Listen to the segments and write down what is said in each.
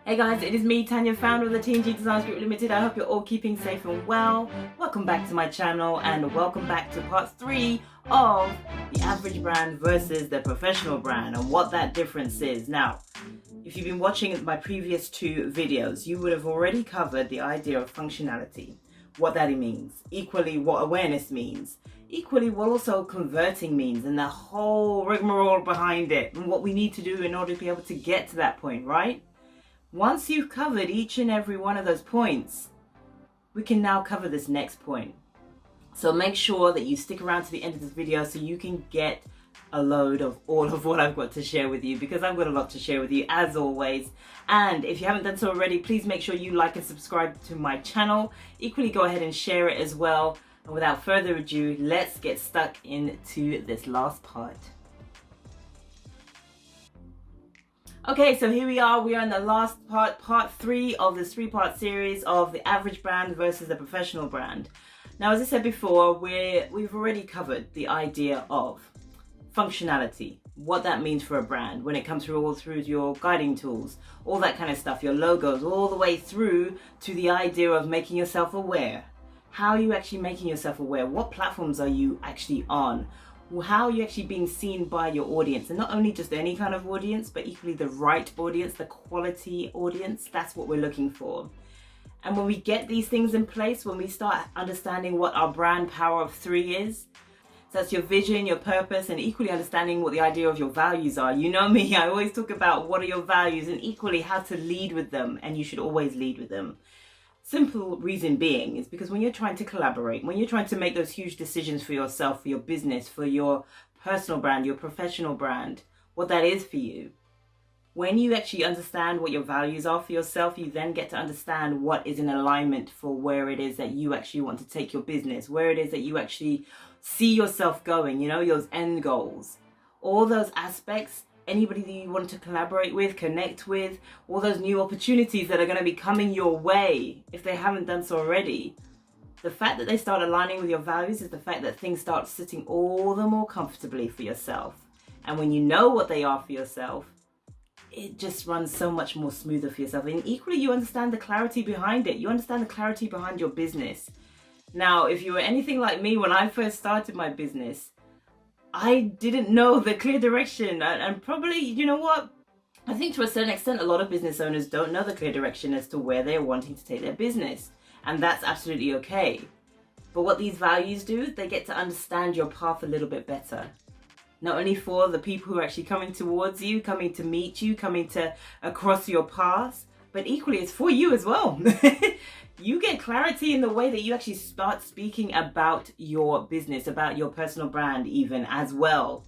Hey guys, it is me, Tanya, founder of the TNG Group Limited. I hope you're all keeping safe and well. Welcome back to my channel and welcome back to part 3 of the average brand versus the professional brand and what that difference is. Now, if you've been watching my previous 2 videos, you would have already covered the idea of functionality, what that means, equally what awareness means, equally what also converting means, and the whole rigmarole behind it and what we need to do in order to be able to get to that point, right? Once you've covered each and every one of those points, we can now cover this next point. So make sure that you stick around to the end of this video so you can get a load of all of what I've got to share with you, because I've got a lot to share with you as always. And if you haven't done so already, please make sure you like and subscribe to my channel. Equally, go ahead and share it as well. And without further ado, let's get stuck into this last part. Okay, so here we are in the last part 3 of this 3-part series of the average brand versus the professional brand. Now, as I said before, we've already covered the idea of functionality, what that means for a brand when it comes through your guiding tools, all that kind of stuff, your logos, all the way through to the idea of making yourself aware. How are you actually making yourself aware? What platforms are you actually on? How are you actually being seen by your audience? And not only just any kind of audience, but equally the right audience, the quality audience. That's what we're looking for. And when we get these things in place, when we start understanding what our brand power of 3 is, so that's your vision, your purpose, and equally understanding what the idea of your values are. You know me, I always talk about what are your values and equally how to lead with them, and you should always lead with them. Simple reason being is because when you're trying to collaborate, when you're trying to make those huge decisions for yourself, for your business, for your personal brand, your professional brand, what that is for you, when you actually understand what your values are for yourself, you then get to understand what is in alignment for where it is that you actually want to take your business, where it is that you actually see yourself going, you know, those end goals, all those aspects. Anybody that you want to collaborate with, connect with, all those new opportunities that are going to be coming your way, if they haven't done so already. The fact that they start aligning with your values is the fact that things start sitting all the more comfortably for yourself. And when you know what they are for yourself, it just runs so much more smoother for yourself. And equally, you understand the clarity behind it. You understand the clarity behind your business. Now, if you were anything like me when I first started my business, I didn't know the clear direction, and probably, you know what, I think to a certain extent a lot of business owners don't know the clear direction as to where they're wanting to take their business, and that's absolutely okay. But what these values do, they get to understand your path a little bit better. Not only for the people who are actually coming towards you, coming to meet you, coming to across your paths, but equally it's for you as well. You get clarity in the way that you actually start speaking about your business, about your personal brand even as well.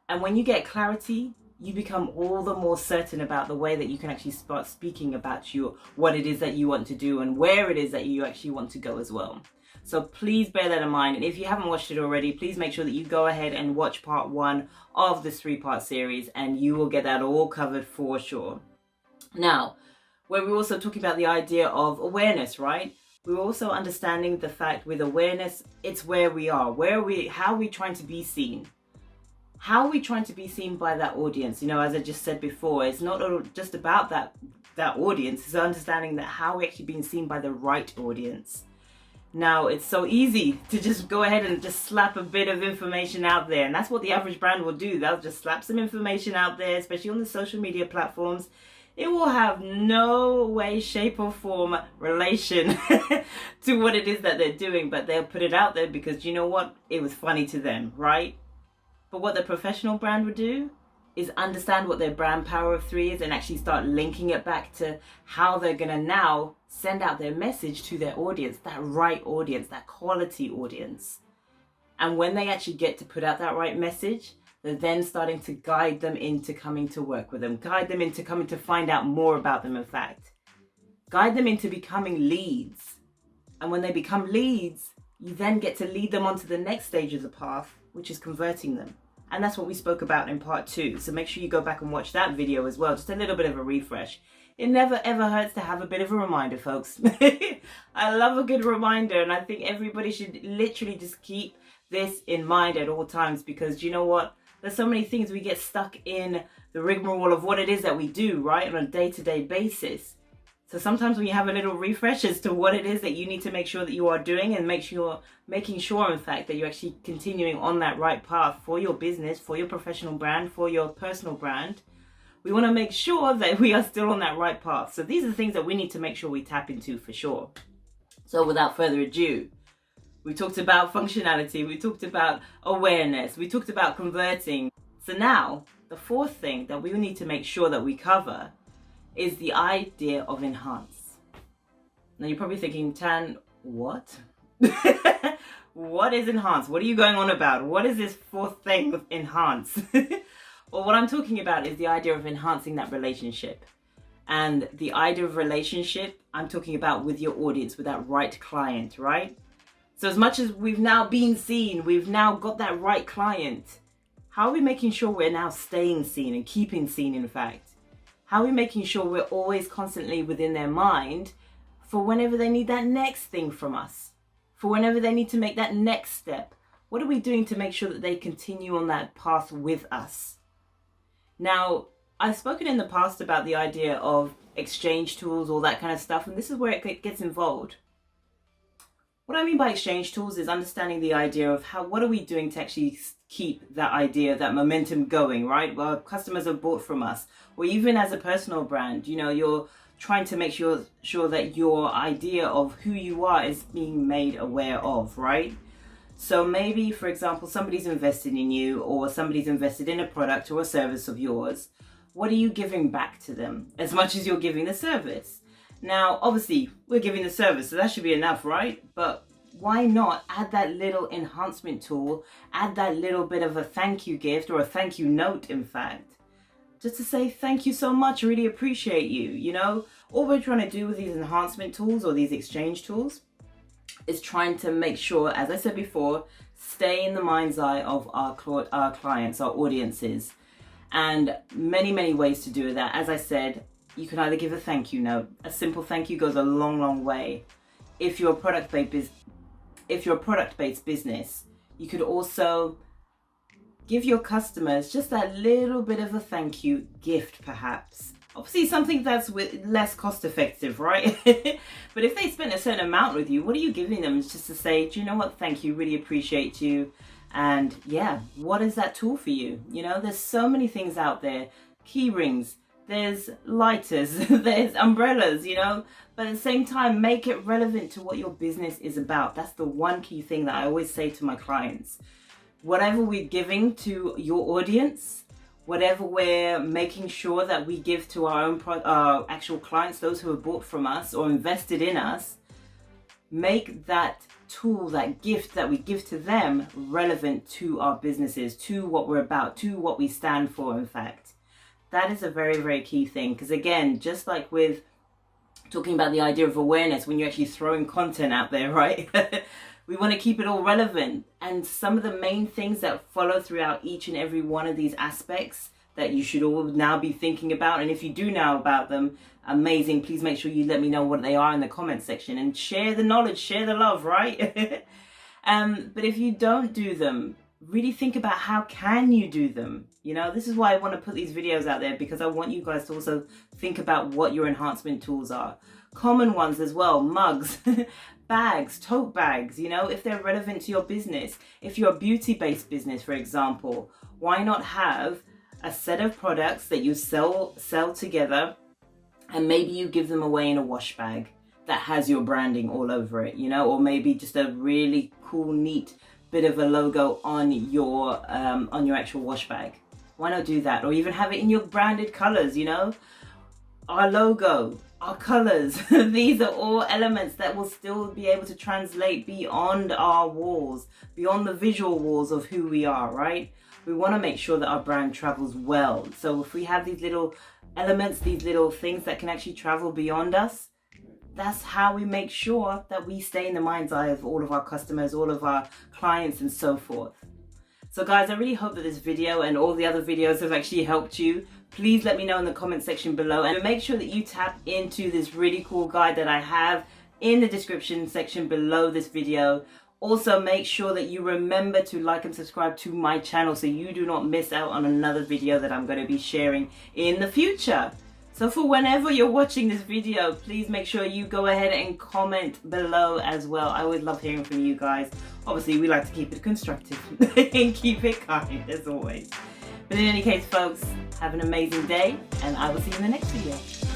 And when you get clarity, you become all the more certain about the way that you can actually start speaking about what it is that you want to do and where it is that you actually want to go as well. So please bear that in mind. And if you haven't watched it already, please make sure that you go ahead and watch part 1 of this 3-part series, and you will get that all covered for sure. Now, where we're also talking about the idea of awareness, right? We're also understanding the fact with awareness, it's where we are, how are we trying to be seen? How are we trying to be seen by that audience? You know, as I just said before, it's not just about that audience, it's understanding that how we're actually being seen by the right audience. Now, it's so easy to just go ahead and just slap a bit of information out there. And that's what the average brand will do. They'll just slap some information out there, especially on the social media platforms. It will have no way, shape or form relation to what it is that they're doing, but they'll put it out there because you know what? It was funny to them, right? But what the professional brand would do is understand what their brand power of 3 is and actually start linking it back to how they're going to now send out their message to their audience, that right audience, that quality audience. And when they actually get to put out that right message, they're then starting to guide them into coming to work with them, guide them into coming to find out more about them, in fact. Guide them into becoming leads. And when they become leads, you then get to lead them onto the next stage of the path, which is converting them. And that's what we spoke about in part 2. So make sure you go back and watch that video as well. Just a little bit of a refresh. It never ever hurts to have a bit of a reminder, folks. I love a good reminder, and I think everybody should literally just keep this in mind at all times, because you know what? There's so many things we get stuck in the rigmarole of what it is that we do, right, on a day-to-day basis. So sometimes when you have a little refresh as to what it is that you need to make sure that you are doing, and making sure, in fact, that you're actually continuing on that right path for your business, for your professional brand, for your personal brand, we want to make sure that we are still on that right path. So these are the things that we need to make sure we tap into for sure. So without further ado, we talked about functionality, we talked about awareness, we talked about converting. So now, the fourth thing that we need to make sure that we cover is the idea of enhance. Now you're probably thinking, Tan, what? What is enhance? What are you going on about? What is this fourth thing with enhance? Well, what I'm talking about is the idea of enhancing that relationship. And the idea of relationship, I'm talking about with your audience, with that right client, right? So as much as we've now been seen, we've now got that right client, how are we making sure we're now staying seen and keeping seen, in fact? How are we making sure we're always constantly within their mind for whenever they need that next thing from us? For whenever they need to make that next step? What are we doing to make sure that they continue on that path with us? Now, I've spoken in the past about the idea of exchange tools, all that kind of stuff, and this is where it gets involved. What I mean by exchange tools is understanding the idea of what are we doing to actually keep that idea, that momentum going, right? Well, customers have bought from us, or even as a personal brand, you're trying to make sure that your idea of who you are is being made aware of, right? So maybe, for example, somebody's invested in you, or somebody's invested in a product or a service of yours. What are you giving back to them as much as you're giving the service? Now, obviously, we're giving the service, so that should be enough, right? But why not add that little enhancement tool, add that little bit of a thank you gift, or a thank you note, in fact, just to say thank you so much, I really appreciate you, All we're trying to do with these enhancement tools or these exchange tools is trying to make sure, as I said before, stay in the mind's eye of our clients, our audiences. And many, many ways to do that. As I said, you can either give a thank you note. A simple thank you goes a long, long way. If you're a product-based business, you could also give your customers just that little bit of a thank you gift, perhaps. Obviously, something that's less cost-effective, right? But if they spend a certain amount with you, what are you giving them? It's just to say, do you know what? Thank you. Really appreciate you. And yeah, what is that tool for you? There's so many things out there. Key rings, there's lighters, there's umbrellas, but at the same time, make it relevant to what your business is about. That's the one key thing that I always say to my clients. Whatever we're giving to your audience, whatever we're making sure that we give to our actual clients, those who have bought from us or invested in us, make that tool, that gift that we give to them relevant to our businesses, to what we're about, to what we stand for, in fact. That is a very, very key thing. Because again, just like with talking about the idea of awareness, when you're actually throwing content out there, right? We want to keep it all relevant. And some of the main things that follow throughout each and every one of these aspects that you should all now be thinking about. And if you do know about them, amazing. Please make sure you let me know what they are in the comment section and share the knowledge, share the love, right? But if you don't do them, really think about how can you do them. This is why I want to put these videos out there, because I want you guys to also think about what your enhancement tools are. Common ones as well, mugs, bags, tote bags, if they're relevant to your business. If you're a beauty-based business, for example, why not have a set of products that you sell together, and maybe you give them away in a wash bag that has your branding all over it, or maybe just a really cool, neat bit of a logo on your actual wash bag. Why not do that? Or even have it in your branded colors, Our logo, our colors, these are all elements that will still be able to translate beyond our walls, beyond the visual walls of who we are, right? We want to make sure that our brand travels well. So if we have these little elements, these little things that can actually travel beyond us, that's how we make sure that we stay in the mind's eye of all of our customers, all of our clients, and so forth. So guys, I really hope that this video and all the other videos have actually helped you. Please let me know in the comment section below, and make sure that you tap into this really cool guide that I have in the description section below this video. Also, make sure that you remember to like and subscribe to my channel so you do not miss out on another video that I'm going to be sharing in the future. So for whenever you're watching this video, please make sure you go ahead and comment below as well. I always love hearing from you guys. Obviously, we like to keep it constructive and keep it kind as always. But in any case, folks, have an amazing day, and I will see you in the next video.